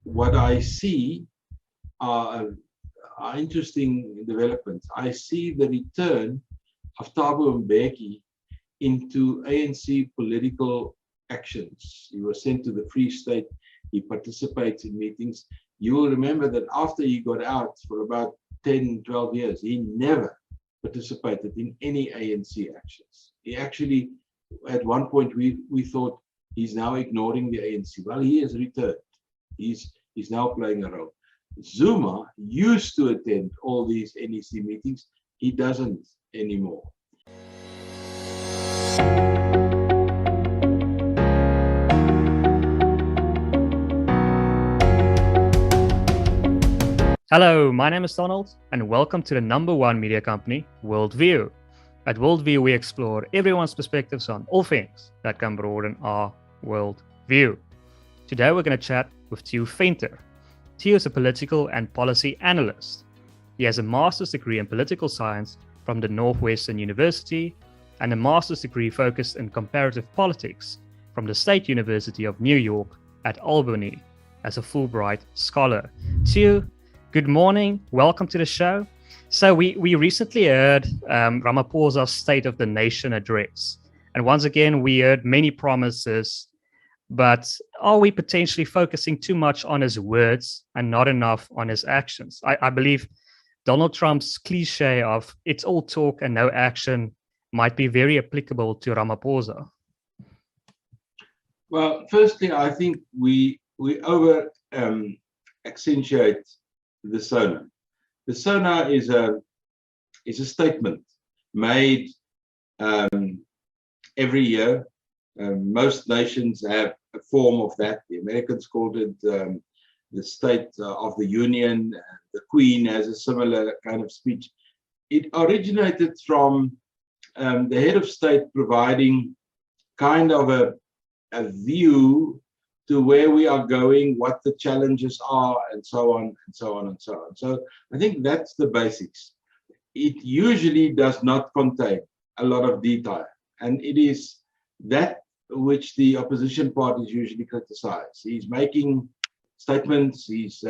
what I see are interesting developments. I see the return of Thabo Mbeki into ANC political actions. He was sent to the Free State. He participates in meetings. You will remember that after he got out for about 10, 12 years, he never participated in any ANC actions. He actually, at one point, we thought he's now ignoring the ANC. Well, he has returned. He's now playing a role. Zuma used to attend all these NEC meetings. He doesn't anymore. Hello, my name is Donald, and welcome to the #1 media company, WorldView. At WorldView, we explore everyone's perspectives on all things that can broaden our worldview. Today, we're going to chat with Theo Venter. Theo is a political and policy analyst. He has a master's degree in political science from the Northwestern University and a master's degree focused in comparative politics from the State University of New York at Albany as a Fulbright Scholar. Theo, good morning. Welcome to the show. So we recently heard Ramaphosa's State of the Nation address. And once again, we heard many promises, but are we potentially focusing too much on his words and not enough on his actions? I believe Donald Trump's cliche of it's all talk and no action might be very applicable to Ramaphosa. Well, firstly, I think we over accentuate the SONA. The SONA is a statement made every year. Most nations have a form of that. The Americans called it the State of the Union. The Queen has a similar kind of speech. It originated from the head of state providing kind of a view to where we are going, what the challenges are, and so on, and so on, and so on. So I think that's the basics. It usually does not contain a lot of detail, and it is that which the opposition parties usually criticize. He's making statements, he's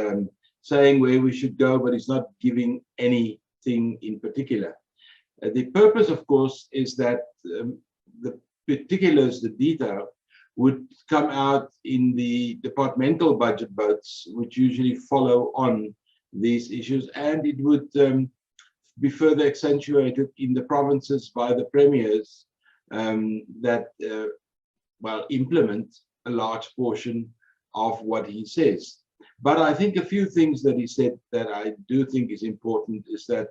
saying where we should go, but he's not giving anything in particular. The purpose, of course, is that the particulars, the detail, would come out in the departmental budget votes, which usually follow on these issues, and it would be further accentuated in the provinces by the premiers that implement a large portion of what he says. But I think a few things that he said that I do think is important is that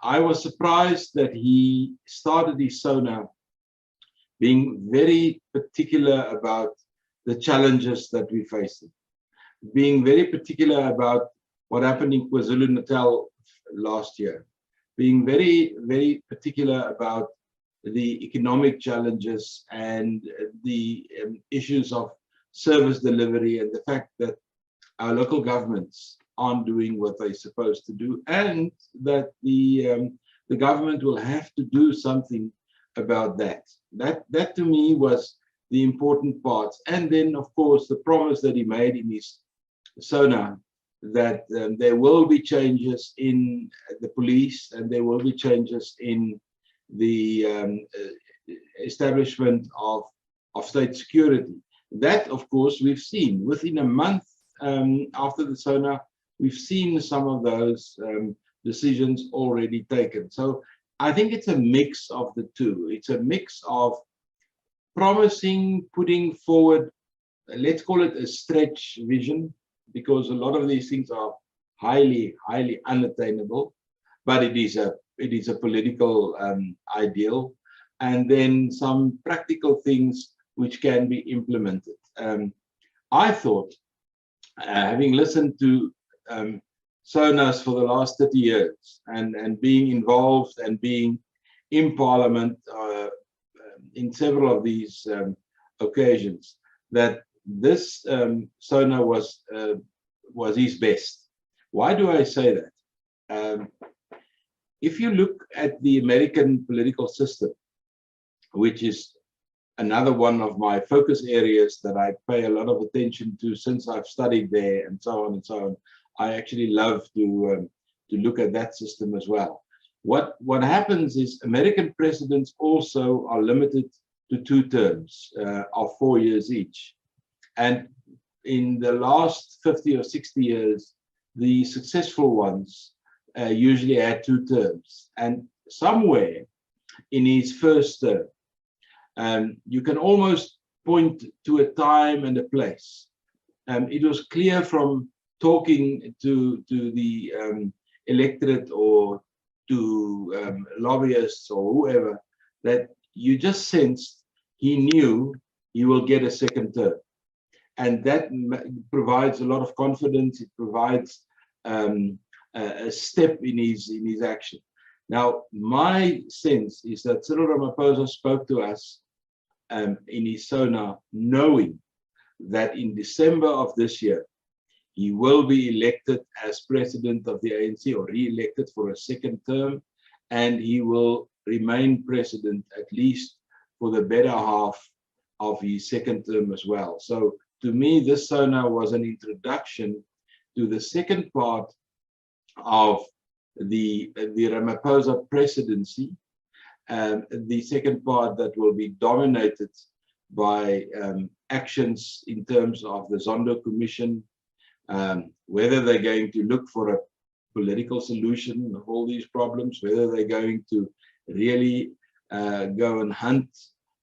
I was surprised that he started his SONA being very particular about the challenges that we face, being very particular about what happened in KwaZulu-Natal last year, being very, very particular about the economic challenges and the issues of service delivery and the fact that our local governments aren't doing what they're supposed to do, and that the government will have to do something about that. That to me was the important part. And then, of course, the promise that he made in his SONA that there will be changes in the police and there will be changes in the establishment of state security. That, of course, we've seen within a month after the SONA. We've seen some of those decisions already taken. So I think it's a mix of the two. It's a mix of promising, putting forward, let's call it a stretch vision, because a lot of these things are highly, highly unattainable, but it is a political ideal, and then some practical things which can be implemented. I thought, having listened to SONAs for the last 30 years and being involved and being in Parliament in several of these occasions, that this SONA was his best. Why do I say that? If you look at the American political system, which is another one of my focus areas that I pay a lot of attention to since I've studied there, and so on and so on. I actually love to look at that system as well. What happens is American presidents also are limited to 2 terms of 4 years each. And in the last 50 or 60 years, the successful ones usually had 2 terms. And somewhere in his first term, you can almost point to a time and a place. It was clear from talking to the electorate or to lobbyists or whoever that you just sensed he knew he will get a second term. And that provides a lot of confidence. It provides a step in his action. Now, my sense is that Cyril Ramaphosa spoke to us in his SONA, knowing that in December of this year, he will be elected as president of the ANC or re-elected for a second term, and he will remain president at least for the better half of his second term as well. So to me, this SONA was an introduction to the second part of the Ramaphosa presidency, the second part that will be dominated by actions in terms of the Zondo Commission, whether they're going to look for a political solution of all these problems, whether they're going to really go and hunt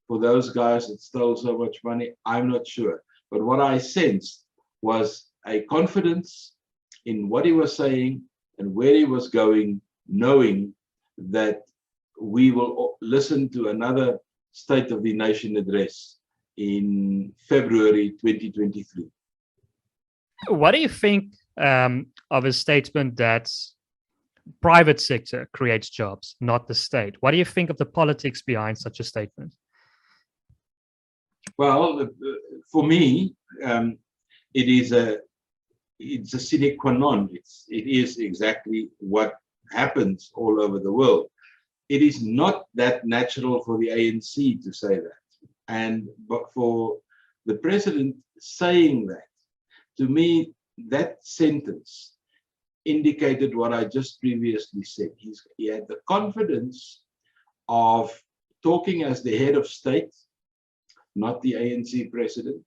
for those guys that stole so much money, I'm not sure. But what I sensed was a confidence in what he was saying and where he was going, knowing that we will listen to another State of the Nation address in February 2023. What do you think of a statement that private sector creates jobs, not the state? What do you think of the politics behind such a statement? Well, for me, it's a sine qua non. It is exactly what happens all over the world. It is not that natural for the ANC to say that, but for the president saying that, to me, that sentence indicated what I just previously said. He had the confidence of talking as the head of state, not the ANC president,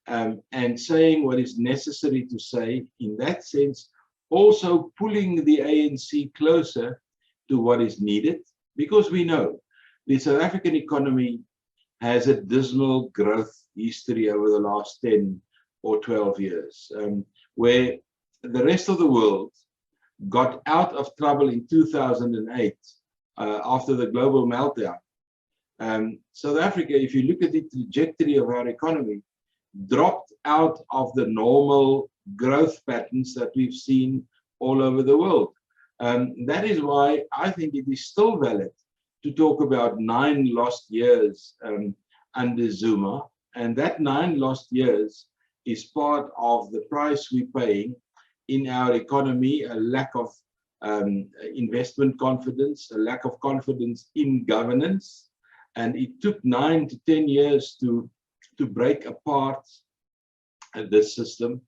and saying what is necessary to say. In that sense, also pulling the ANC closer to what is needed, because we know the South African economy has a dismal growth history over the last 10 or 12 years, where the rest of the world got out of trouble in 2008 after the global meltdown. South Africa, if you look at the trajectory of our economy, dropped out of the normal growth patterns that we've seen all over the world. That is why I think it is still valid to talk about 9 lost years under Zuma, and that 9 lost years is part of the price we're paying in our economy, a lack of investment confidence, a lack of confidence in governance. And it took 9 to 10 years to break apart this system.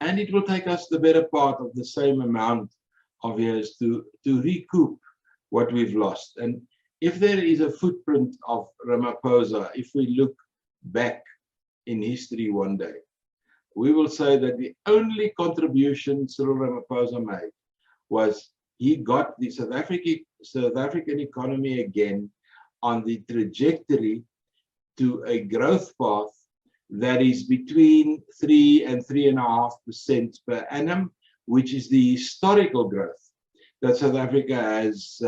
And it will take us the better part of the same amount of years to recoup what we've lost. And if there is a footprint of Ramaphosa, if we look back in history one day, we will say that the only contribution Cyril Ramaphosa made was he got the South African economy again on the trajectory to a growth path that is between 3 and 3.5% per annum, which is the historical growth that South Africa has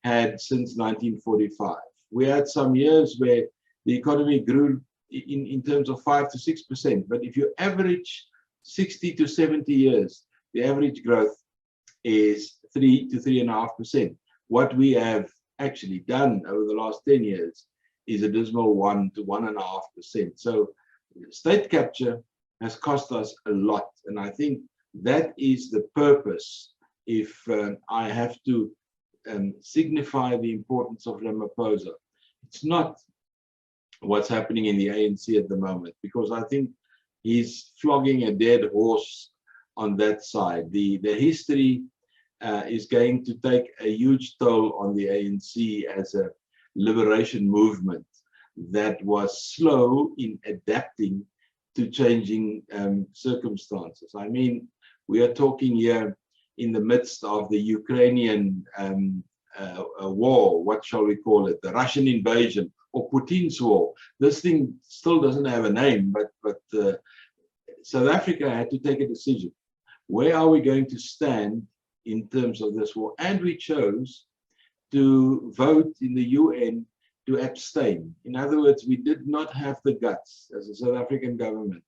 had since 1945. We had some years where the economy grew in terms of 5 to 6%, but if you average 60 to 70 years, the average growth is 3 to 3.5%. What we have actually done over the last 10 years is a dismal 1 to 1.5%. So state capture has cost us a lot, and I think that is the purpose. If I have to signify the importance of Ramaphosa, it's not what's happening in the ANC at the moment, because I think he's flogging a dead horse on that side. The history is going to take a huge toll on the ANC as a liberation movement that was slow in adapting to changing circumstances. I mean, we are talking here in the midst of the Ukrainian war, what shall we call it, the Russian invasion or Putin's war. This thing still doesn't have a name, but South Africa had to take a decision. Where are we going to stand in terms of this war? And we chose to vote in the UN to abstain. In other words, we did not have the guts as a South African government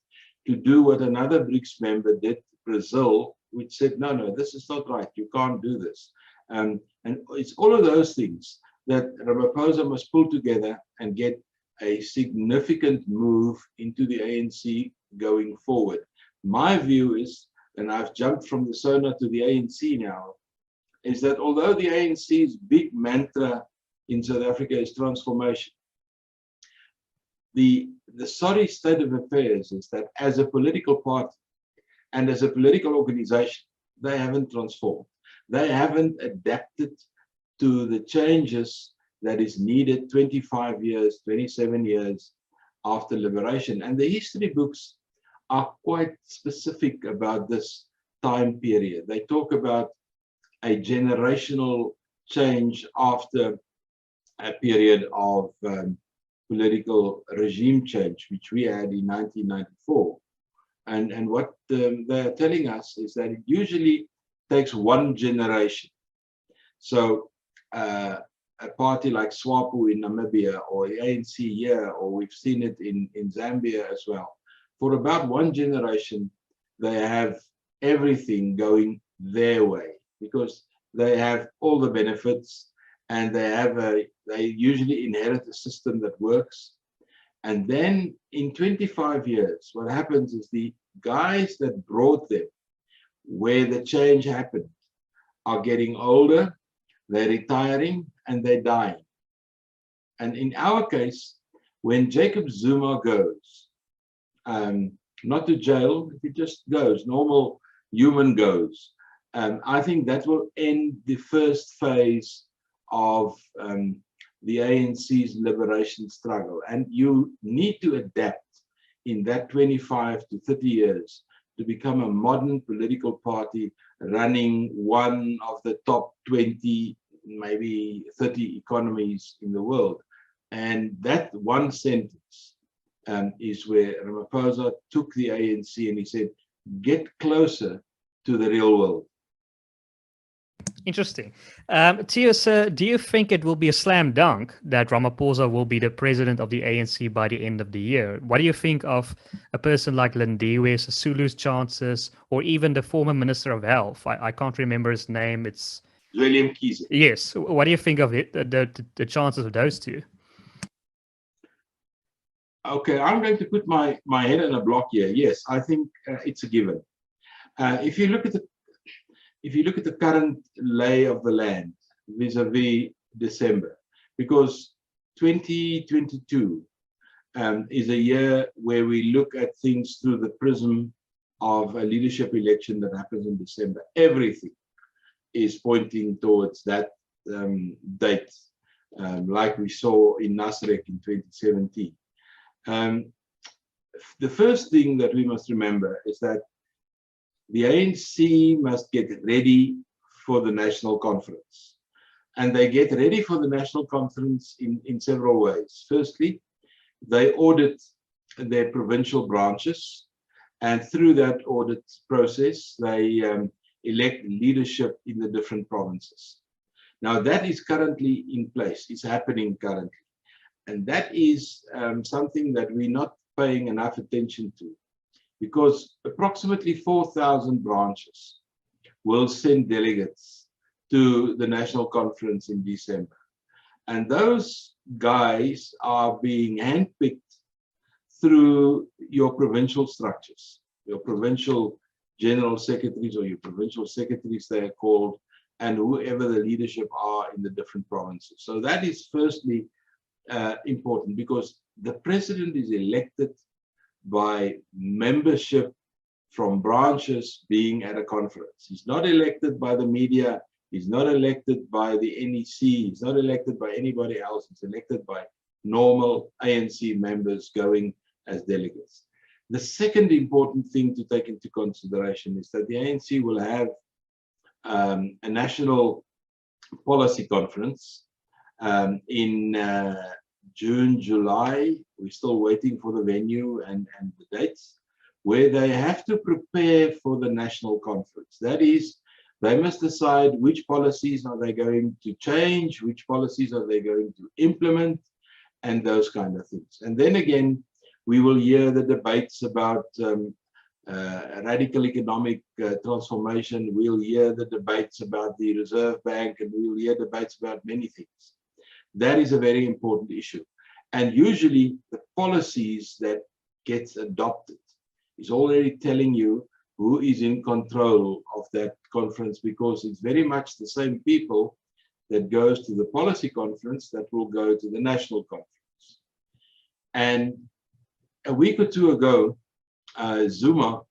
to do what another BRICS member did, Brazil, which said, no, this is not right. You can't do this. And it's all of those things that Ramaphosa must pull together and get a significant move into the ANC going forward. My view is, and I've jumped from the SONA to the ANC now, is that although the ANC's big mantra in South Africa is transformation, the sorry state of affairs is that as a political party and as a political organization, they haven't transformed. They haven't adapted to the changes that is needed 25 years, 27 years after liberation. And the history books are quite specific about this time period. They talk about a generational change after a period of political regime change, which we had in 1994. And what they're telling us is that it usually takes one generation. So a party like SWAPO in Namibia, or the ANC here, or we've seen it in Zambia as well, for about one generation, they have everything going their way because they have all the benefits, and they usually inherit a system that works. And then in 25 years, what happens is the guys that brought them where the change happened are getting older, they're retiring, and they're dying. And in our case, when Jacob Zuma goes, not to jail, if he just goes, normal human goes, I think that will end the first phase of the ANC's liberation struggle. And you need to adapt in that 25 to 30 years to become a modern political party running one of the top 20, maybe 30 economies in the world. And that one sentence is where Ramaphosa took the ANC and he said, get closer to the real world. Interesting. Theo, sir, do you think it will be a slam dunk that Ramaphosa will be the president of the ANC by the end of the year? What do you think of a person like Lindiwe Sisulu's chances, or even the former Minister of Health? I can't remember his name. It's William Kiese. Yes. What do you think of it, the chances of those two? Okay, I'm going to put my head in a block here. Yes, I think it's a given. If you look at the current lay of the land vis-a-vis December, because 2022 is a year where we look at things through the prism of a leadership election that happens in December. Everything is pointing towards that date, like we saw in Nasrec in 2017. The first thing that we must remember is that the ANC must get ready for the national conference. And they get ready for the national conference in several ways. Firstly, they audit their provincial branches. And through that audit process, they elect leadership in the different provinces. Now, that is currently in place. It's happening currently. And that is something that we're not paying enough attention to, because approximately 4,000 branches will send delegates to the national conference in December. And those guys are being handpicked through your provincial structures, your provincial general secretaries, or your provincial secretaries, they are called, and whoever the leadership are in the different provinces. So that is firstly important, because the president is elected by membership from branches being at a conference. He's not elected by the media. He's not elected by the NEC. He's not elected by anybody else. He's elected by normal ANC members going as delegates. The second important thing to take into consideration is that the ANC will have a national policy conference in June, July. We're still waiting for the venue and the dates, where they have to prepare for the national conference. That is, they must decide which policies are they going to change, which policies are they going to implement, and those kind of things. And then again, we will hear the debates about radical economic transformation. We'll hear the debates about the Reserve Bank, and we'll hear debates about many things. That is a very important issue. And usually the policies that gets adopted is already telling you who is in control of that conference, because it's very much the same people that goes to the policy conference that will go to the national conference. And a week or two ago, Zondo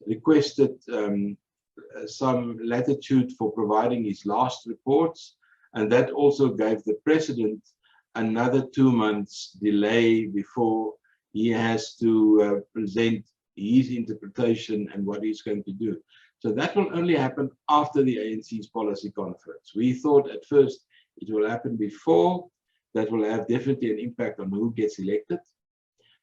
requested some latitude for providing his last reports, and that also gave the president another 2 months delay before he has to present his interpretation and what he's going to do. So that will only happen after the ANC's policy conference. We thought at first it will happen before. That will have definitely an impact on who gets elected,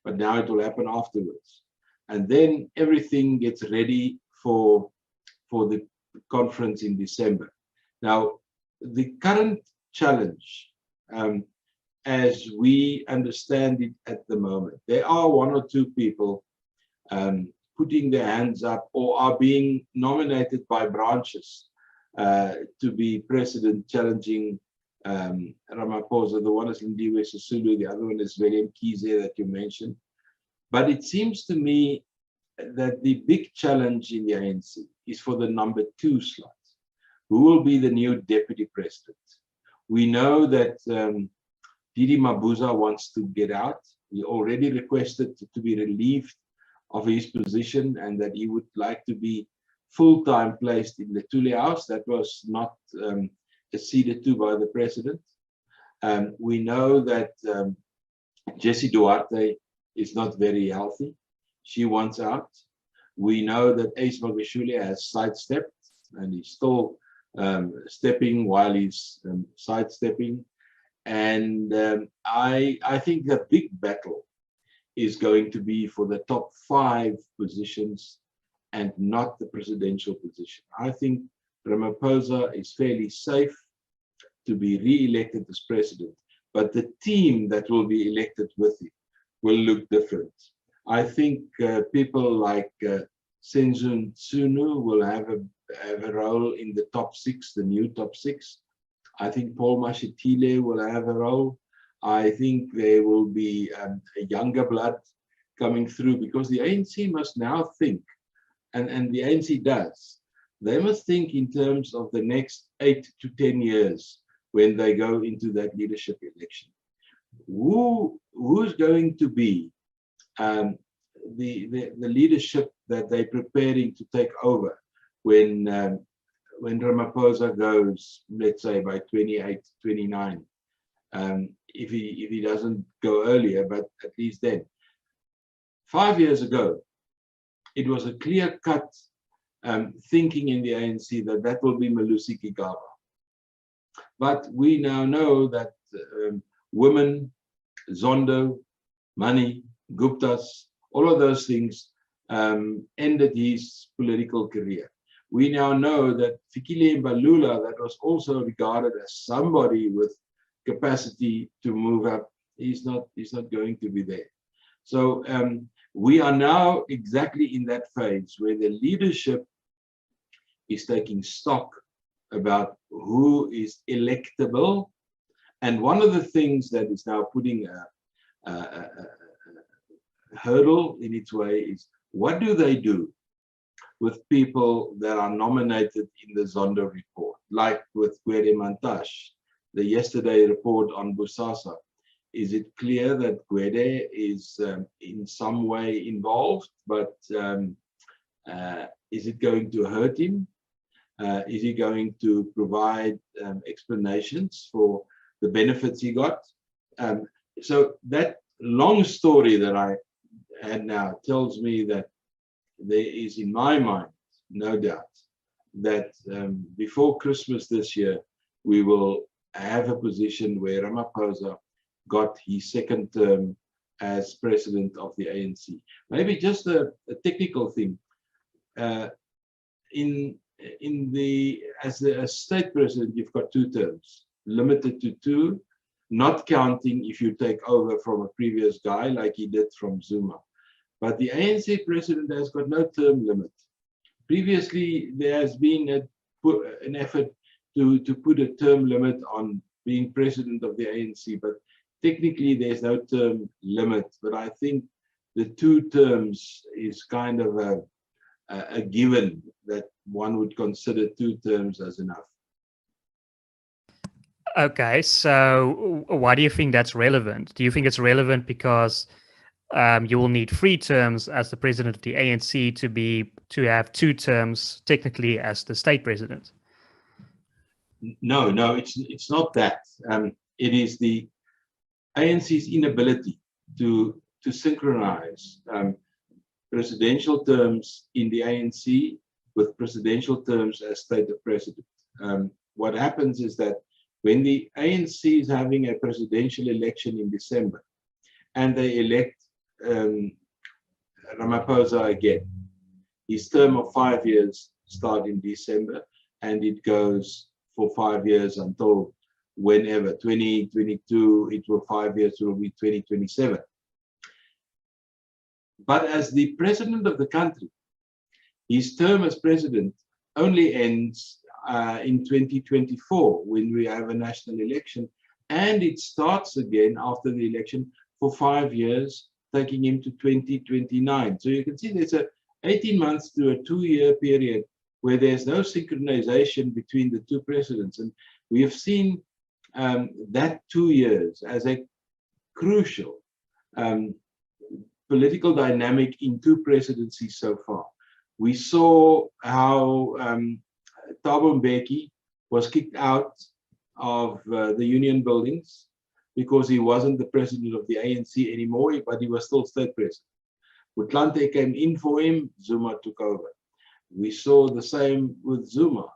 but now it will happen afterwards. And then everything gets ready for the conference in December. Now, the current challenge, as we understand it at the moment, there are 1 or 2 people putting their hands up or are being nominated by branches to be president, challenging Ramaphosa. The one is Lindiwe Sisulu, the other one is William Kize that you mentioned. But it seems to me that the big challenge in the ANC is for the number 2 slot. Who will be the new deputy president? We know that Didi Mabuza wants to get out. He already requested to be relieved of his position and that he would like to be full-time placed in the Tule House. That was not acceded to by the president. We know that Jessie Duarte is not very healthy. She wants out. We know that Ace Magashule has sidestepped and he's still stepping while he's sidestepping. And I think the big battle is going to be for the top 5 positions and not the presidential position. I think Ramaphosa is fairly safe to be re-elected as president, but the team that will be elected with him will look different. I think people like Senzun Tsunu will have a role in the top 6, the new top 6. I think Paul Mashatile will have a role. I think there will be a younger blood coming through, because the ANC must now think, and the ANC does, they must think in terms of the next 8 to 10 years when they go into that leadership election. Who's going to be the leadership that they're preparing to take over when Ramaphosa goes, let's say by 28, 29, if he doesn't go earlier, but at least then. 5 years ago, it was a clear-cut thinking in the ANC that will be Malusi Gigaba. But we now know that women, Zondo, money, Guptas, all of those things ended his political career. We now know that Fikile Mbalula, that was also regarded as somebody with capacity to move up, he's not going to be there. So we are now exactly in that phase where the leadership is taking stock about who is electable. And one of the things that is now putting a hurdle in its way is, what do they do with people that are nominated in the Zondo report, like with Gwede Mantashe, yesterday report on Bosasa, is it clear that Gwede is in some way involved, but is it going to hurt him? Is he going to provide explanations for the benefits he got? So that long story that I had now tells me that there is, in my mind, no doubt that before Christmas this year, we will have a position where Ramaphosa got his second term as president of the ANC. Maybe just a technical thing. As a state president, you've got 2 terms, limited to 2, not counting if you take over from a previous guy like he did from Zuma. But the ANC president has got no term limit. Previously, there has been an effort to put a term limit on being president of the ANC, but technically there's no term limit. But I think the 2 terms is kind of a given that one would consider 2 terms as enough. Okay, so why do you think that's relevant? Do you think it's relevant because you will need 3 terms as the president of the ANC to have 2 terms technically as the state president? No, it's not that. It is the ANC's inability to synchronize presidential terms in the ANC with presidential terms as state president. What happens is that when the ANC is having a presidential election in December and they elect Ramaphosa again, his term of 5 years starts in December and it goes for 5 years until whenever, 2022, it will 5 years, it will be 2027. But as the president of the country, his term as president only ends in 2024 when we have a national election, and it starts again after the election for 5 years, taking him to 2029. So you can see there's a 18 months to a 2-year period where there's no synchronization between the 2 presidents. And we have seen that 2 years as a crucial political dynamic in 2 presidencies so far. We saw how Thabo Mbeki was kicked out of the union buildings because he wasn't the president of the ANC anymore, but he was still state president. Motlanthe came in for him, Zuma took over. We saw the same with Zuma.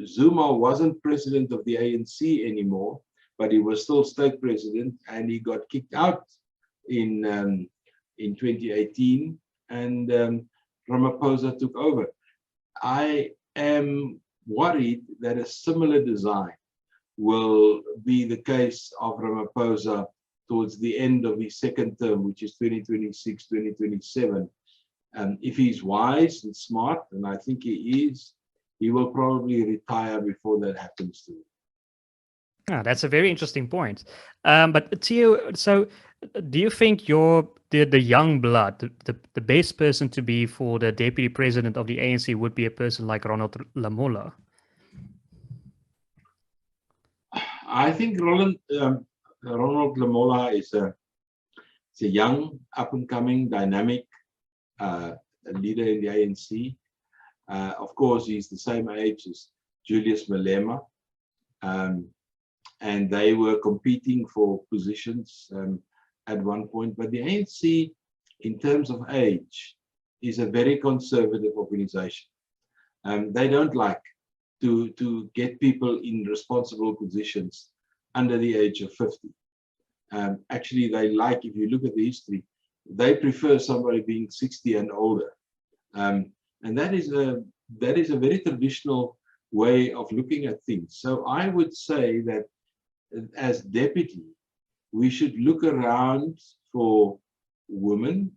Zuma wasn't president of the ANC anymore, but he was still state president, and he got kicked out in 2018, and Ramaphosa took over. I am worried that a similar design will be the case of Ramaphosa towards the end of his second term, which is 2026, 2027. If he's wise and smart, and I think he is, he will probably retire before that happens to him. Ah, that's a very interesting point. But Theo, so do you think the young blood, the best person to be for the deputy president of the ANC would be a person like Ronald Lamola? I think Ronald Lamola is a young, up-and-coming, dynamic leader in the ANC. Of course, he's the same age as Julius Malema, and they were competing for positions at one point. But the ANC, in terms of age, is a very conservative organization. They don't like to get people in responsible positions under the age of 50. Actually, they like, if you look at the history, they prefer somebody being 60 and older. And that is a very traditional way of looking at things. So I would say that as deputy, we should look around for women.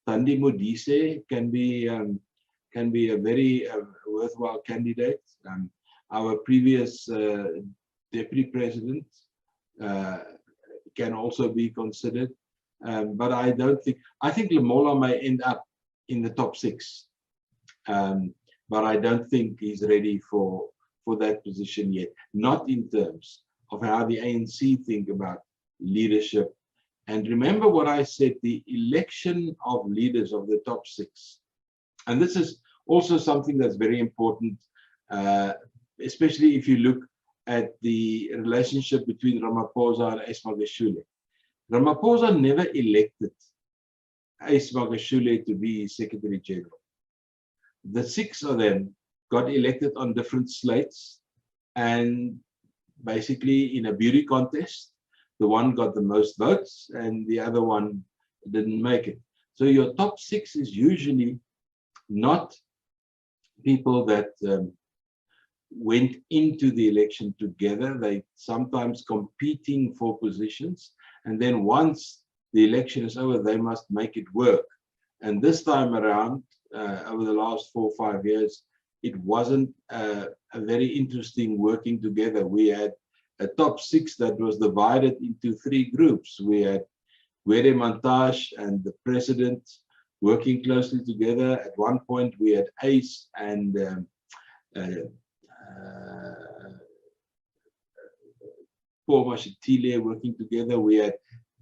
Thandi Modise can be a very worthwhile candidate. Our previous deputy president can also be considered, but I think Lamola may end up in the top 6, but I don't think he's ready for that position yet. Not in terms of how the ANC think about leadership. And remember what I said, the election of leaders of the top 6. And this is also something that's very important, especially if you look at the relationship between Ramaphosa and Ismagashule. Ramaphosa never elected Ismagashule to be his Secretary General. The 6 of them got elected on different slates, and basically in a beauty contest, the one got the most votes and the other one didn't make it. So your top 6 is usually not people that went into the election together. They sometimes competing for positions, and then once the election is over, they must make it work. And this time around, over the last 4 or 5 years, it wasn't a very interesting working together. We had a top 6 that was divided into 3 groups. We had Gwede Mantashe and the president working closely together. At one point, we had Ace and Paul Mashatile working together. We had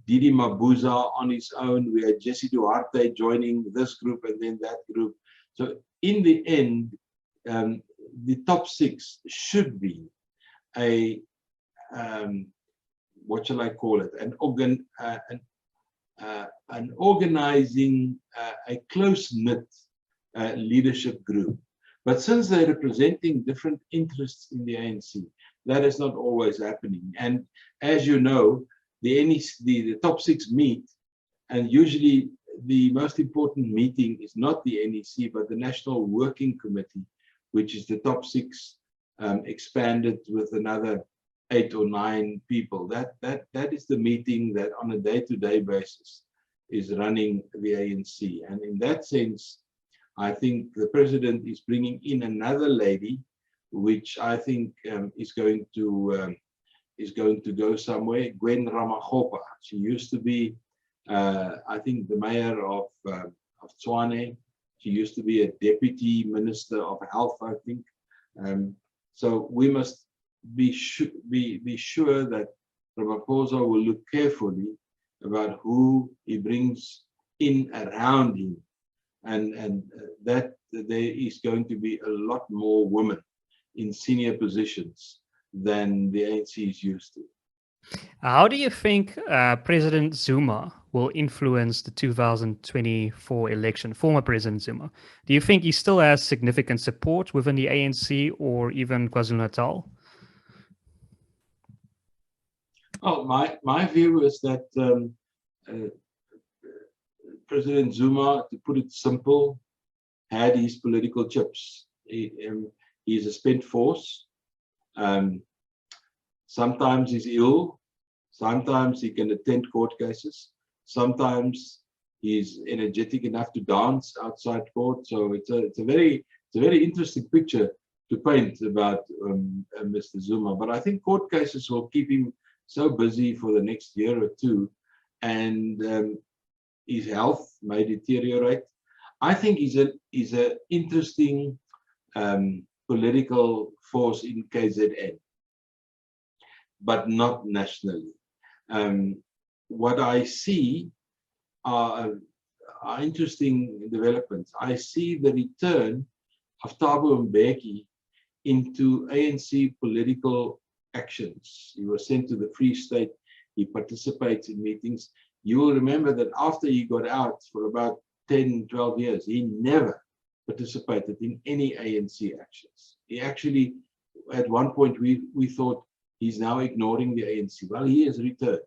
Didi Mabuza on his own. We had Jesse Duarte joining this group and then that group. So in the end, the top 6 should be a what shall I call it? An organizing, a close-knit leadership group. But since they're representing different interests in the ANC, that is not always happening. And as you know, the top 6 meet, and usually the most important meeting is not the NEC, but the National Working Committee, which is the top 6 expanded with another 8 or 9 people. That is the meeting that on a day-to-day basis is running the ANC. And in that sense, I think the president is bringing in another lady, which I think is going to go somewhere. Gwen Ramakgopa. She used to be, I think, the mayor of Tshwane. She used to be a deputy minister of health, I think. So we must be sure that Ramaphosa will look carefully about who he brings in around him, and that there is going to be a lot more women in senior positions than the ANC is used to. How do you think President Zuma will influence the 2024 election, former President Zuma? Do you think he still has significant support within the ANC or even KwaZulu-Natal? Oh, my view is that President Zuma, to put it simple, had his political chips. He is a spent force. Sometimes he's ill. Sometimes he can attend court cases. Sometimes he's energetic enough to dance outside court. So it's a very interesting picture to paint about Mr. Zuma. But I think court cases will keep him so busy for the next year or two, and his health may deteriorate. I think he's an interesting political force in KZN, but not nationally. What I see are interesting developments. I see the return of Thabo Mbeki into ANC political actions. He was sent to the Free State. He participates in meetings. You will remember that after he got out for about 10, 12 years, he never participated in any ANC actions. He actually, at one point, we thought he's now ignoring the ANC. Well, he has returned.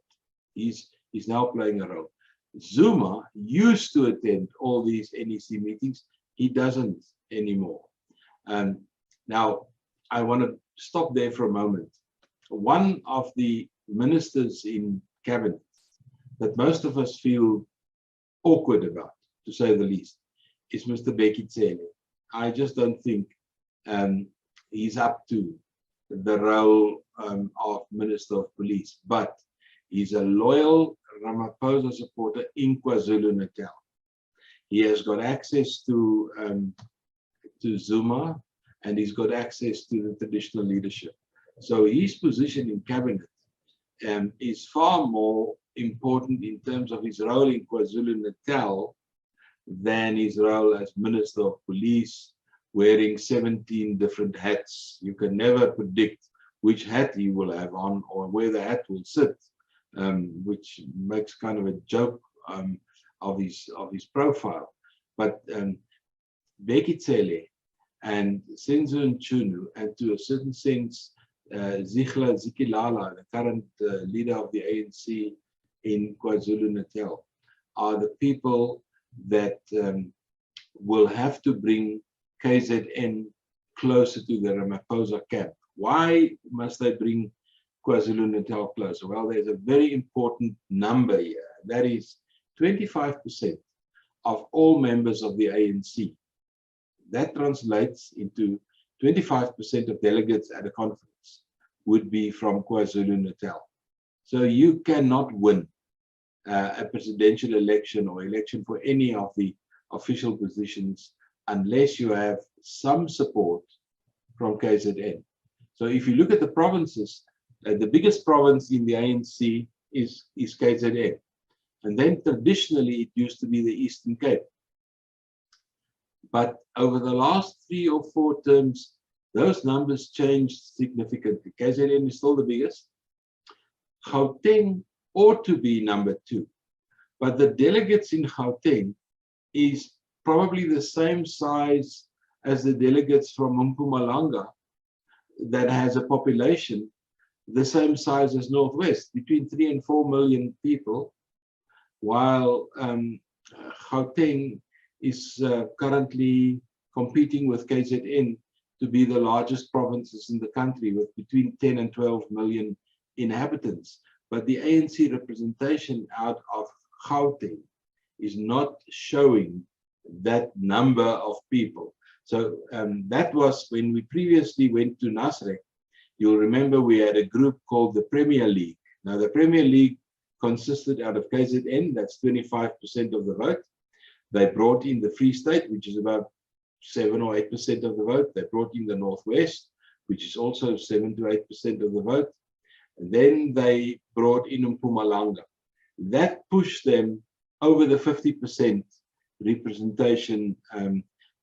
He's now playing a role. Zuma used to attend all these NEC meetings. He doesn't anymore. Now, I want to stop there for a moment. One of the ministers in cabinet that most of us feel awkward about, to say the least, is Mr. Bekitsele. I just don't think he's up to the role of Minister of Police, but he's a loyal Ramaphosa supporter in KwaZulu-Natal. He has got access to Zuma, and he's got access to the traditional leadership. So his position in cabinet is far more important in terms of his role in KwaZulu-Natal than his role as Minister of Police, wearing 17 different hats. You can never predict which hat he will have on or where the hat will sit, which makes kind of a joke of his profile. But Bekitsele and Senzo Nchunu, and to a certain sense, Zigla Zikilala, the current leader of the ANC in KwaZulu-Natal, are the people that will have to bring KZN closer to the Ramaphosa camp. Why must they bring KwaZulu-Natal closer? Well, there's a very important number here. That is 25% of all members of the ANC. That translates into 25% of delegates at a conference would be from KwaZulu-Natal. So you cannot win a presidential election or election for any of the official positions unless you have some support from KZN. So if you look at the provinces, the biggest province in the ANC is KZN. And then traditionally it used to be the Eastern Cape. But over the last 3 or 4 terms, those numbers changed significantly. KZN is still the biggest. Gauteng ought to be number 2. But the delegates in Gauteng is probably the same size as the delegates from Mpumalanga that has a population the same size as Northwest, between 3 and 4 million people, while Gauteng is currently competing with KZN to be the largest provinces in the country with between 10 and 12 million inhabitants. But the ANC representation out of Gauteng is not showing that number of people. So that was when we previously went to Nasrec. You'll remember we had a group called the Premier League. Now the Premier League consisted out of KZN, that's 25% of the vote. They brought in the Free State, which is about 7 or 8% of the vote. They brought in the Northwest, which is also 7 to 8% of the vote. And then they brought in Mpumalanga. That pushed them over the 50% representation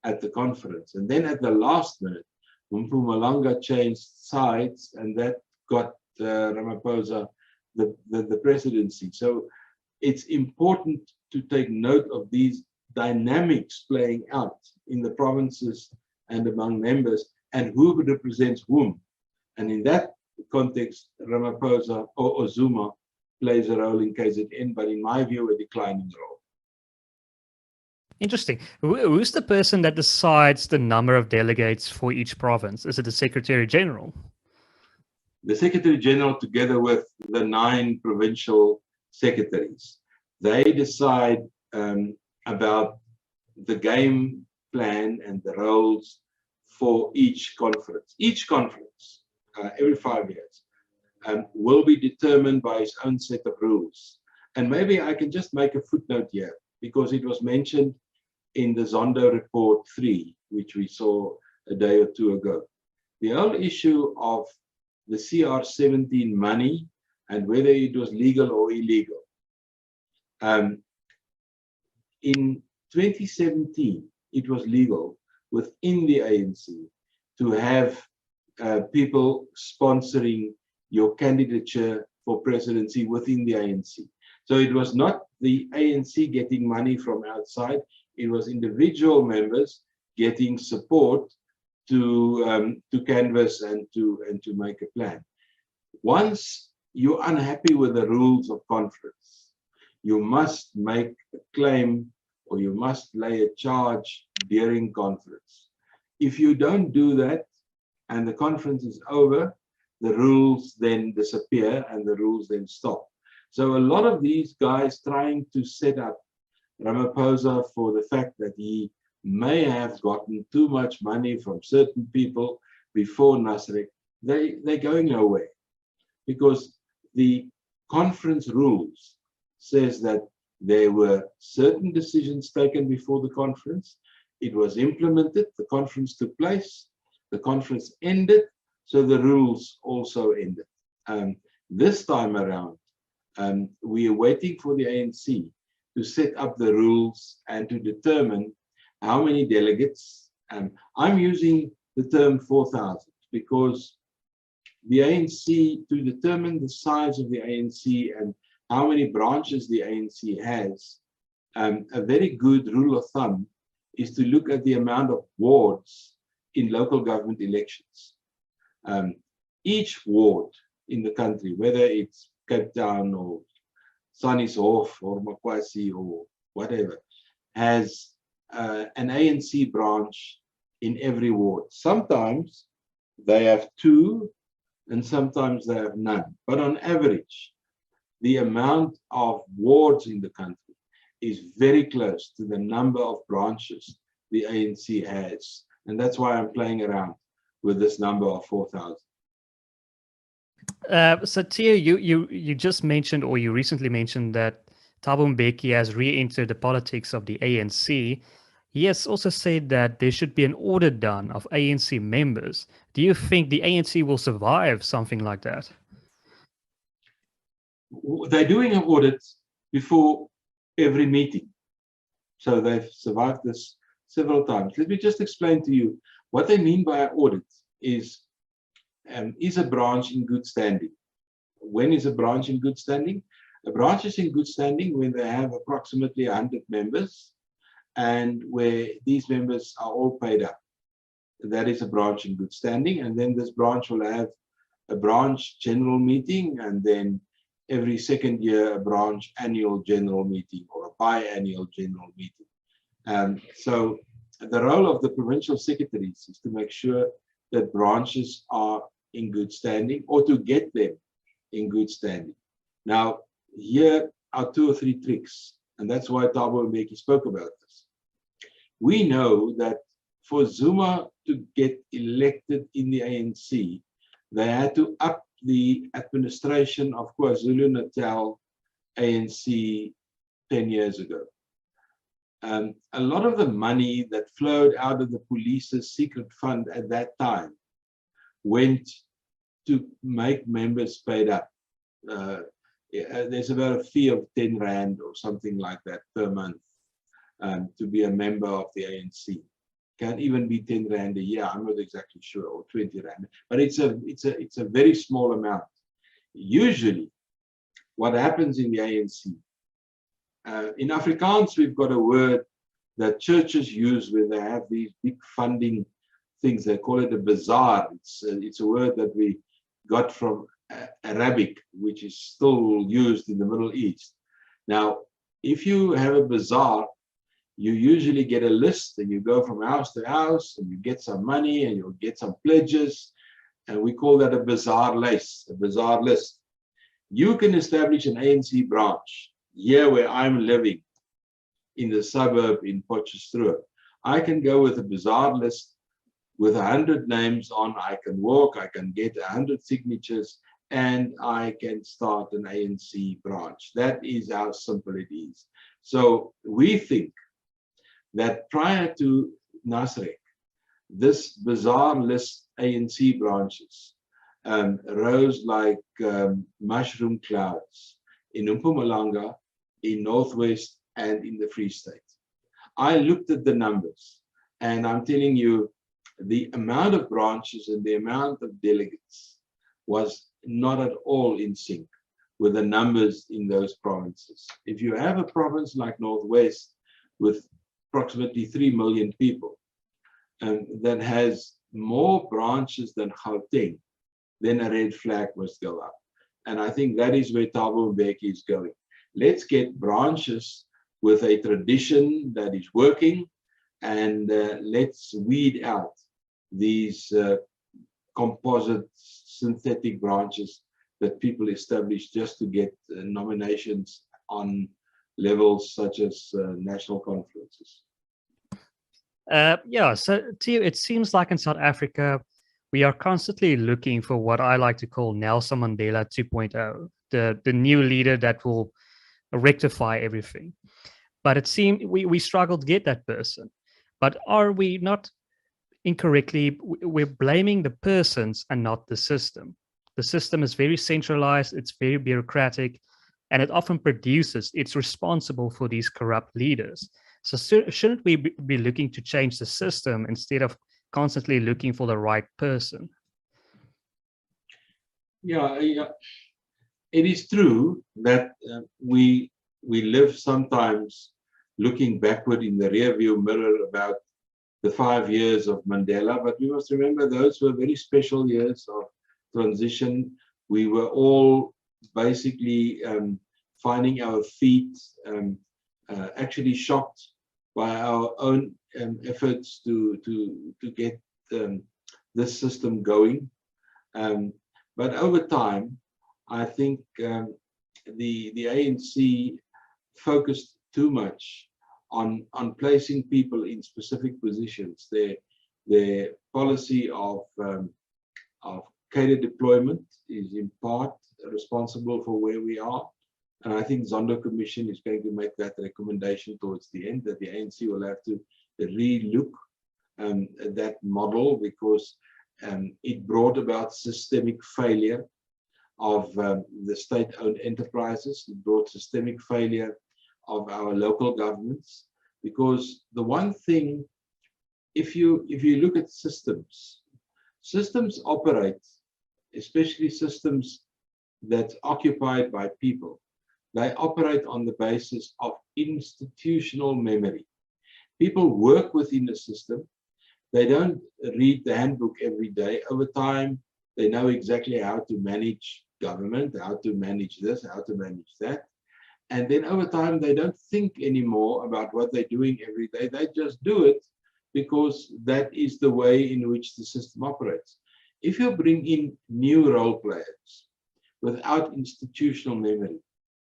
at the conference. And then at the last minute, Mpumalanga changed sides, and that got Ramaphosa the presidency. So it's important to take note of these dynamics playing out in the provinces and among members, and who represents whom. And in that context, Ramaphosa or Zuma plays a role in KZN, but in my view, a declining role. Interesting. Who's the person that decides the number of delegates for each province? Is it the Secretary General? The Secretary General, together with the 9 provincial secretaries, they decide about the game plan and the roles for each conference. Each conference, every 5 years, will be determined by its own set of rules. And maybe I can just make a footnote here, because it was mentioned in the Zondo Report 3, which we saw a day or 2 ago. The whole issue of the CR17 money and whether it was legal or illegal. In 2017, it was legal within the ANC to have people sponsoring your candidature for presidency within the ANC. So it was not the ANC getting money from outside, it was individual members getting support to canvass and to make a plan. Once you're unhappy with the rules of conference, you must make a claim or you must lay a charge during conference. If you don't do that and the conference is over, the rules then disappear and the rules then stop. So a lot of these guys trying to set up Ramaphosa for the fact that he may have gotten too much money from certain people before Nasrec, they're going nowhere, because the conference rules says that there were certain decisions taken before the conference. It was implemented, the conference took place, the conference ended, So the rules also ended. This time around, we are waiting for the ANC to set up the rules and to determine how many delegates. I'm using the term 4,000 because the ANC, to determine the size of the ANC and how many branches the ANC has, a very good rule of thumb is to look at the amount of wards in local government elections. Each ward in the country, whether it's Cape Town or Sannieshof or Makwasi or whatever, has an ANC branch in every ward. Sometimes they have two and sometimes they have none. But on average, the amount of wards in the country is very close to the number of branches the ANC has. And that's why I'm playing around with this number of 4,000. So Theo, you just mentioned, or you recently mentioned, that Thabo Mbeki has re-entered the politics of the ANC. He has also said that there should be an audit done of ANC members. Do you think the ANC will survive something like that? They're doing an audit before every meeting. So they've survived this several times. Let me just explain to you what they mean by an audit is a branch in good standing? When is a branch in good standing? A branch is in good standing when they have approximately 100 members and where these members are all paid up. That is a branch in good standing. And then this branch will have a branch general meeting, and then every second year a branch annual general meeting or a biannual general meeting. So the role of the provincial secretaries is to make sure that branches are in good standing or to get them in good standing. Now, here are 2 or 3 tricks, and that's why Thabo Mbeki spoke about this. We know that for Zuma to get elected in the ANC, they had to up the administration of KwaZulu-Natal ANC 10 years ago. A lot of the money that flowed out of the police's secret fund at that time went to make members paid up. There's about a fee of 10 Rand or something like that per month to be a member of the ANC. Can even be 10 Rand a year, I'm not exactly sure, or 20 Rand, but it's a very small amount. Usually, what happens in the ANC, in Afrikaans, we've got a word that churches use when they have these big funding things. They call it a bazaar. It's a word that we got from Arabic, which is still used in the Middle East. Now, if you have a bazaar, you usually get a list and you go from house to house and you get some money and you'll get some pledges. And we call that a bazaar list, You can establish an ANC branch here where I'm living in the suburb in Potchefstroom. I can go with a bazaar list with 100 names on. I can walk, I can get 100 signatures, and I can start an ANC branch. That is how simple it is. So we think that prior to Nasrec, this bazaar list ANC branches rose like mushroom clouds in Mpumalanga, in Northwest, and in the Free State. I looked at the numbers, and I'm telling you, the amount of branches and the amount of delegates was not at all in sync with the numbers in those provinces. If you have a province like Northwest with approximately 3 million people that has more branches than Gauteng, then a red flag must go up. And I think that is where Thabo Mbeki is going. Let's get branches with a tradition that is working, and let's weed out these composite synthetic branches that people establish just to get nominations on levels such as national conferences. Yeah, so Theo, it seems like in South Africa, we are constantly looking for what I like to call Nelson Mandela 2.0, the new leader that will rectify everything. But it seems we struggle to get that person. But are we not incorrectly, we're blaming the persons and not the system. The system is very centralized, it's very bureaucratic, and it often produces, it's responsible for these corrupt leaders. So shouldn't we be looking to change the system instead of constantly looking for the right person? Yeah, it is true that we live sometimes looking backward in the rearview mirror about the 5 years of Mandela, but we must remember those were very special years of transition. We were all basically finding our feet, actually shocked by our own efforts to get this system going. But over time, I think the ANC focused too much on placing people in specific positions. Their policy of cadre deployment is in part responsible for where we are. And I think Zondo Commission is going to make that recommendation towards the end, that the ANC will have to re-look at that model, because it brought about systemic failure of the state-owned enterprises. It brought systemic failure of our local governments, because the one thing, if you look at systems operate, especially systems that's occupied by people, they operate on the basis of institutional memory. People work within the system. They don't read the handbook every day. Over time, they know exactly how to manage government, how to manage this, how to manage that. And then over time, they don't think anymore about what they're doing every day. They just do it because that is the way in which the system operates. If you bring in new role players without institutional memory,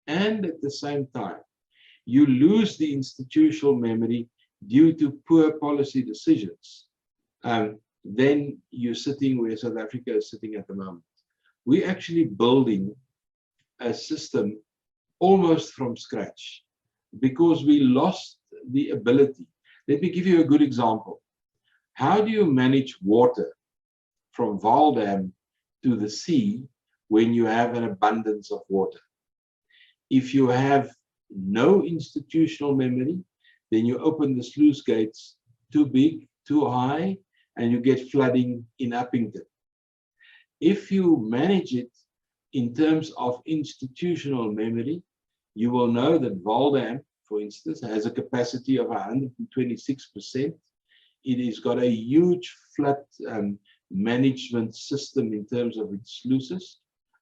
and at the same time, you lose the institutional memory due to poor policy decisions, then you're sitting where South Africa is sitting at the moment. We're actually building a system almost from scratch because we lost the ability. Let me give you a good example. How do you manage water from Vaal Dam to the sea when you have an abundance of water? If you have no institutional memory, then you open the sluice gates too big, too high, and you get flooding in Uppington. If you manage it in terms of institutional memory, you will know that Vaal Dam, for instance, has a capacity of 126%. It has got a huge flood management system in terms of its sluices,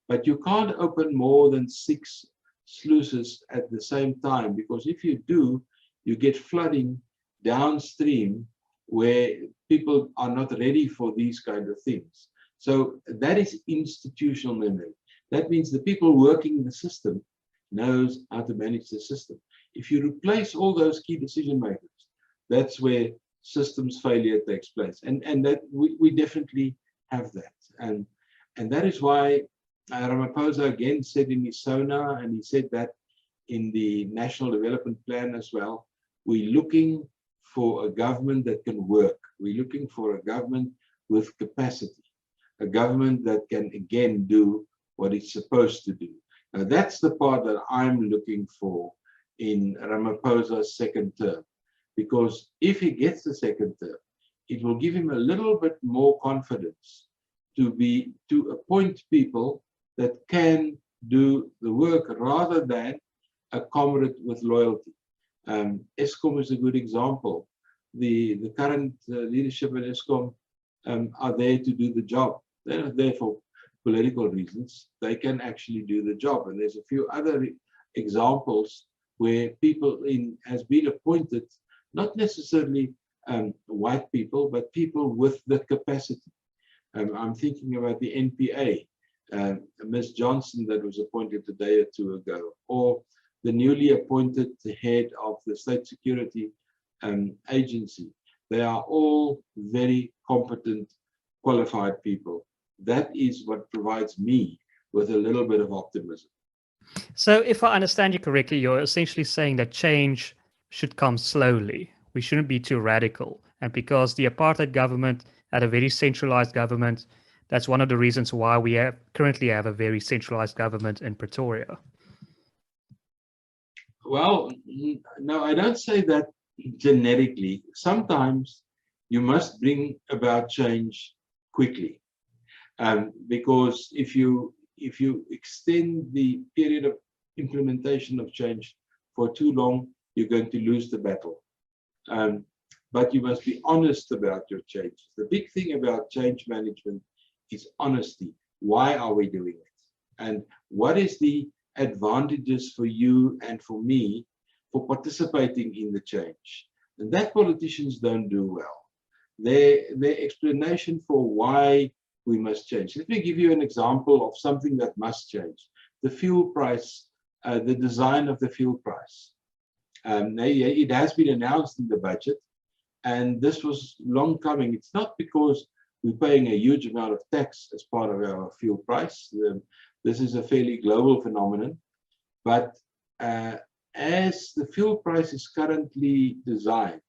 but you can't open more than 6 sluices at the same time, because if you do, you get flooding downstream where people are not ready for these kind of things. So that is institutional memory. That means the people working in the system knows how to manage the system. If you replace all those key decision makers, that's where systems failure takes place. And that we definitely have that. And that is why Ramaphosa again said in his SONA, and he said that in the National Development Plan as well, we're looking for a government that can work. We're looking for a government with capacity, a government that can again do what it's supposed to do. Now that's the part that I'm looking for in Ramaphosa's second term, because if he gets the second term, it will give him a little bit more confidence to appoint people that can do the work rather than a comrade with loyalty. ESCOM is a good example. The current leadership at ESCOM are there to do the job. They're not there for political reasons. They can actually do the job. And there's a few other examples where people has been appointed, not necessarily white people, but people with the capacity. I'm thinking about the NPA, Ms. Johnson that was appointed a day or two ago, or the newly appointed head of the State Security Agency. They are all very competent, qualified people. That is what provides me with a little bit of optimism. So if I understand you correctly, you're essentially saying that change should come slowly. We shouldn't be too radical. And because the apartheid government had a very centralized government, that's one of the reasons why we currently have a very centralized government in Pretoria. Well, no, I don't say that generically. Sometimes you must bring about change quickly, because if you extend the period of implementation of change for too long, you're going to lose the battle. But you must be honest about your changes. The big thing about change management is honesty. Why are we doing it? And what is the advantages for you and for me for participating in the change? And that politicians don't do well. Their explanation for why we must change. Let me give you an example of something that must change. The fuel price, the design of the fuel price. It has been announced in the budget, and this was long coming. It's not because we're paying a huge amount of tax as part of our fuel price. This is a fairly global phenomenon, but as the fuel price is currently designed,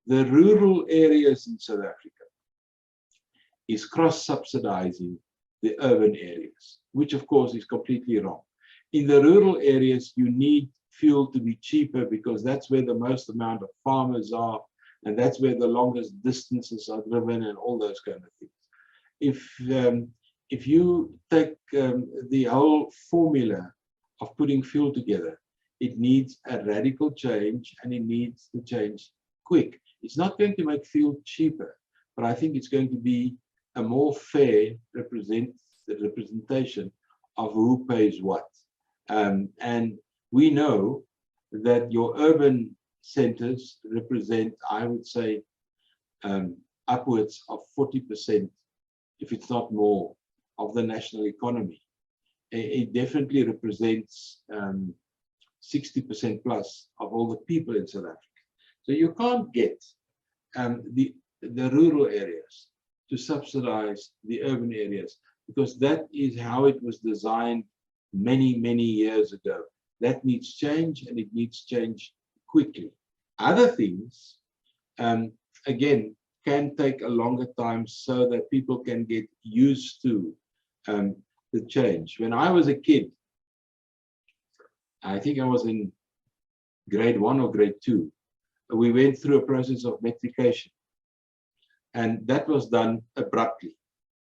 the rural areas in South Africa is cross-subsidizing the urban areas, which of course is completely wrong. In the rural areas, you need fuel to be cheaper because that's where the most amount of farmers are, and that's where the longest distances are driven and all those kind of things. If you take the whole formula of putting fuel together, it needs a radical change, and it needs to change quick. It's not going to make fuel cheaper, but I think it's going to be a more fair representation of who pays what. And we know that your urban centers represent, I would say, upwards of 40%, if it's not more, of the national economy. It definitely represents 60% plus of all the people in South Africa. So you can't get the rural areas to subsidize the urban areas, because that is how it was designed many, many years ago. That needs change, and it needs change quickly. Other things, again, can take a longer time so that people can get used to the change. When I was a kid, I think I was in grade 1 or grade 2, we went through a process of metrication, and that was done abruptly.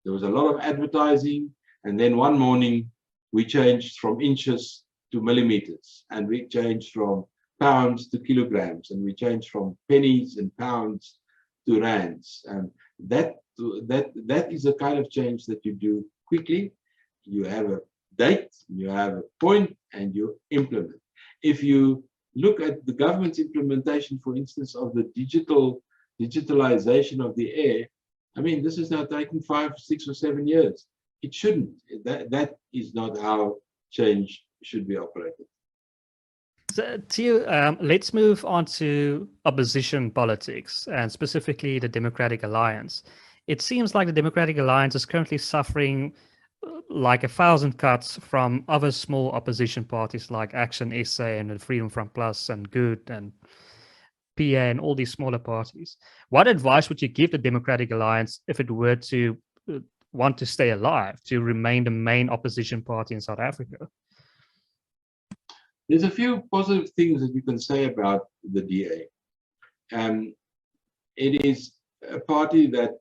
There was a lot of advertising, and then one morning we changed from inches to millimeters, and we changed from pounds to kilograms, and we changed from pennies and pounds to rands. And that is the kind of change that you do quickly. You have a date, you have a point, and you implement. If you look at the government's implementation, for instance, of the digitalization of the air, I mean, this is now taking 5, 6, or 7 years. It shouldn't. That is not how change should be operated. So, Theo, let's move on to opposition politics, and specifically the Democratic Alliance. It seems like the Democratic Alliance is currently suffering like 1,000 cuts from other small opposition parties like Action SA and the Freedom Front Plus and Good and PA and all these smaller parties. What advice would you give the Democratic Alliance if it were to want to stay alive, to remain the main opposition party in South Africa? There's a few positive things that you can say about the DA. It is a party that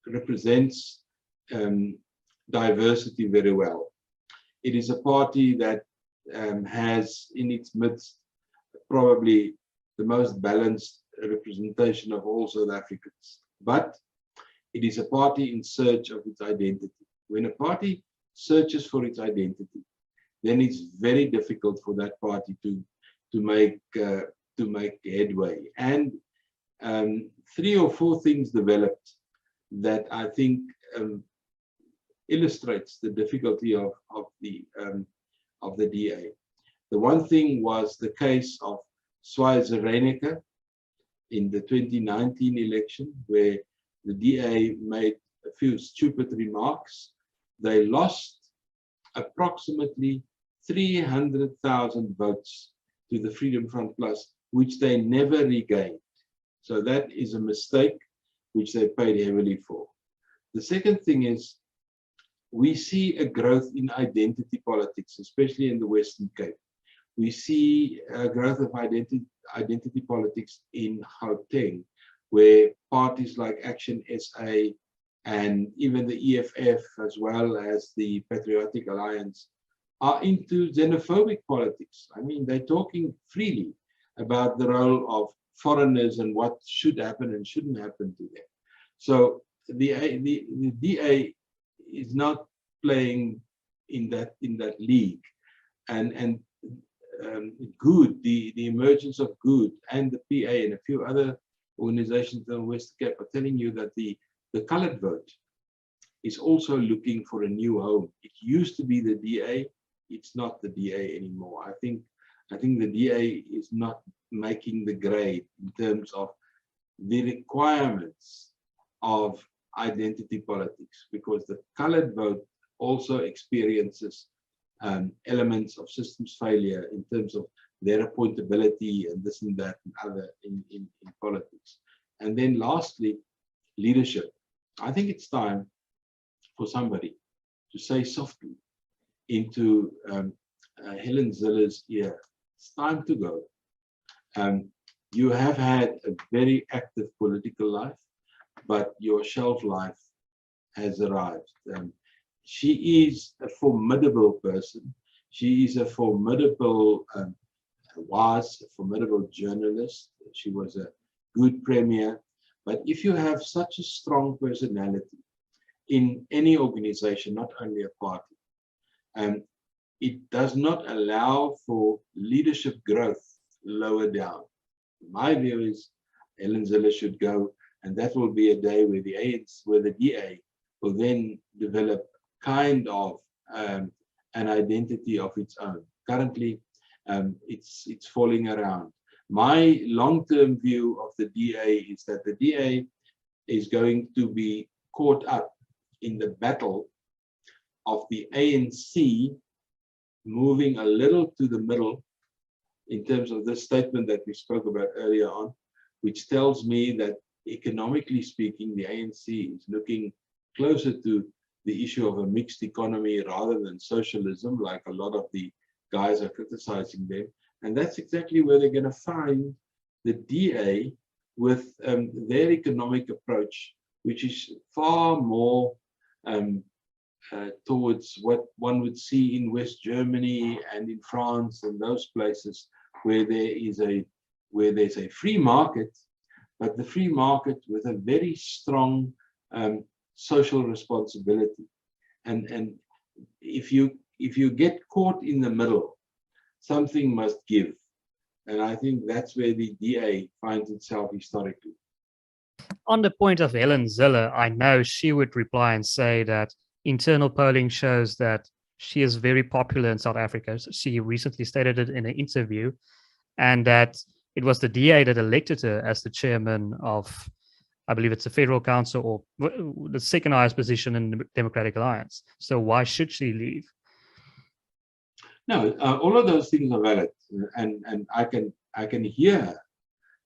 represents diversity very well. It is a party that has in its midst probably the most balanced representation of all South Africans. But it is a party in search of its identity. When a party searches for its identity, then it's very difficult for that party to make headway. And 3 or 4 things developed that I think illustrates the difficulty of the DA. The one thing was the case of Schweizer-Reneke in the 2019 election, where the DA made a few stupid remarks. They lost approximately 300,000 votes to the Freedom Front Plus, which they never regained. So that is a mistake which they paid heavily for. The second thing is, we see a growth in identity politics, especially in the Western Cape. We see a growth of identity politics in Gauteng, where parties like Action SA and even the EFF, as well as the Patriotic Alliance, are into xenophobic politics. I mean, they're talking freely about the role of foreigners and what should happen and shouldn't happen to them. So the DA is not playing in that league, and Good, the emergence of Good and the PA and a few other organizations in West Cape are telling you that the colored vote is also looking for a new home. It used to be the DA, it's not the DA anymore. I think the DA is not making the grade in terms of the requirements of identity politics, because the colored vote also experiences elements of systems failure in terms of their appointability and this and that and other in politics. And then lastly, leadership. I think it's time for somebody to say softly into Helen Zille's ear, it's time to go. You have had a very active political life, but your shelf life has arrived. She is a formidable person. She is a formidable, was a formidable journalist. She was a good premier. But if you have such a strong personality in any organization, not only a party, it does not allow for leadership growth lower down. My view is Helen Zille should go, and that will be a day where the DA will then develop kind of an identity of its own. Currently, it's falling around. My long-term view of the DA is that the DA is going to be caught up in the battle of the ANC moving a little to the middle in terms of this statement that we spoke about earlier on, which tells me that economically speaking, the ANC is looking closer to the issue of a mixed economy rather than socialism, like a lot of the guys are criticizing them. And that's exactly where they're going to find the DA with their economic approach, which is far more towards what one would see in West Germany and in France and those places where there's a free market, but the free market with a very strong social responsibility. And if you get caught in the middle, something must give. And I think that's where the DA finds itself historically. On the point of Helen Zille, I know she would reply and say that internal polling shows that she is very popular in South Africa. She recently stated it in an interview, and that it was the DA that elected her as the chairman of, I believe it's the Federal Council, or the second highest position in the Democratic Alliance. So why should she leave? No, all of those things are valid, and I can hear her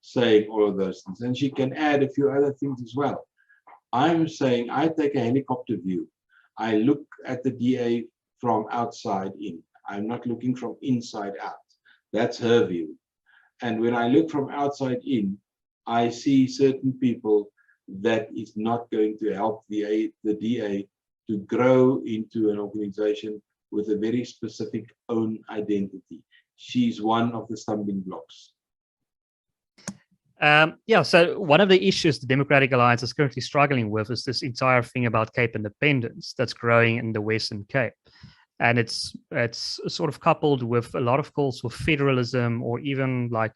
saying all of those things, and she can add a few other things as well. I'm saying I take a helicopter view. I look at the DA from outside in. I'm not looking from inside out. That's her view. And when I look from outside in, I see certain people that is not going to help the DA to grow into an organization with a very specific own identity. She's one of the stumbling blocks. So one of the issues the Democratic Alliance is currently struggling with is this entire thing about Cape independence that's growing in the Western Cape. And it's sort of coupled with a lot of calls for federalism or even like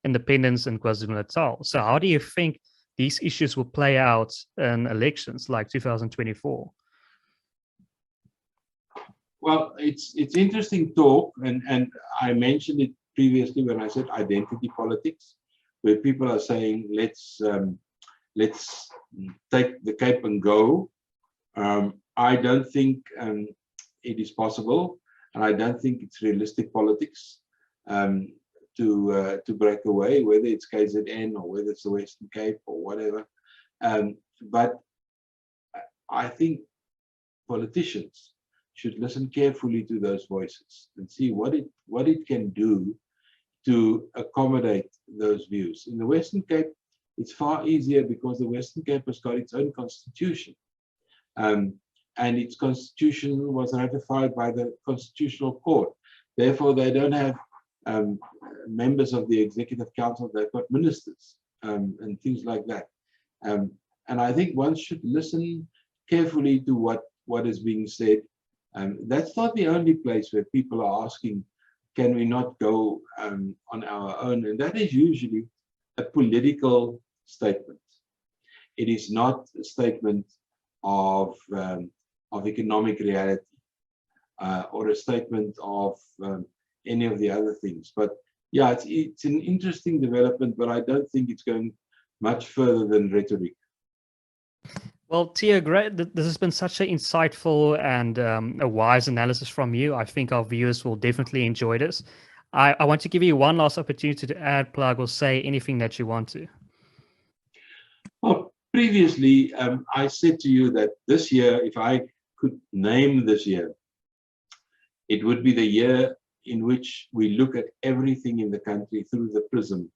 independence in KwaZulu-Natal. So how do you think these issues will play out in elections like 2024? Well, it's interesting talk, and I mentioned it previously when I said identity politics, where people are saying let's take the Cape and go. I don't think it is possible, and I don't think it's realistic politics. to break away, whether it's KZN or whether it's the Western Cape or whatever. But I think politicians should listen carefully to those voices and see what it can do to accommodate those views. In the Western Cape, it's far easier because the Western Cape has got its own constitution. And its constitution was ratified by the Constitutional Court. Therefore, they don't have members of the Executive Council, they've got ministers and things like that. And I think one should listen carefully to what is being said. That's not the only place where people are asking, can we not go on our own? And that is usually a political statement. It is not a statement of economic reality or a statement of any of the other things. But yeah, it's an interesting development, but I don't think it's going much further than rhetoric. Well, Theo, great. This has been such an insightful and a wise analysis from you. I think our viewers will definitely enjoy this. I want to give you one last opportunity to add, plug, or say anything that you want to. Well, previously, I said to you that this year, if I could name this year, it would be the year in which we look at everything in the country through the prism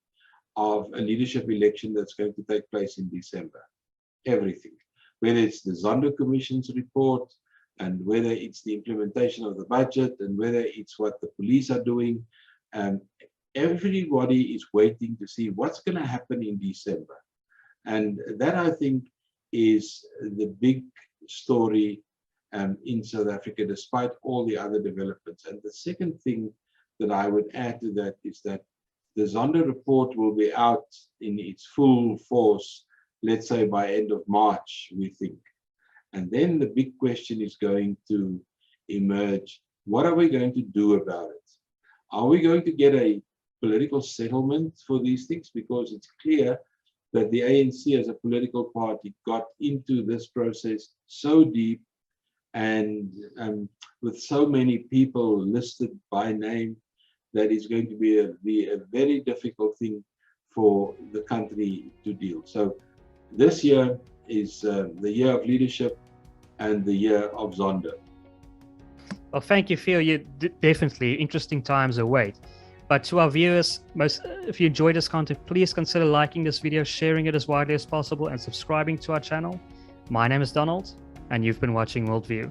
of a leadership election that's going to take place in December. Everything. Whether it's the Zondo Commission's report, and whether it's the implementation of the budget, and whether it's what the police are doing. Everybody is waiting to see what's going to happen in December. And that, I think, is the big story in South Africa, despite all the other developments. And the second thing that I would add to that is that the Zondo report will be out in its full force, let's say by end of March, we think. And then the big question is going to emerge. What are we going to do about it? Are we going to get a political settlement for these things? Because it's clear that the ANC as a political party got into this process so deep and with so many people listed by name, that is going to be a very difficult thing for the country to deal. So this year is the year of leadership and the year of Zondo. Well, thank you, Theo. You definitely interesting times await. But to our viewers, if you enjoyed this content, please consider liking this video, sharing it as widely as possible, and subscribing to our channel. My name is Donald, and you've been watching WorldView.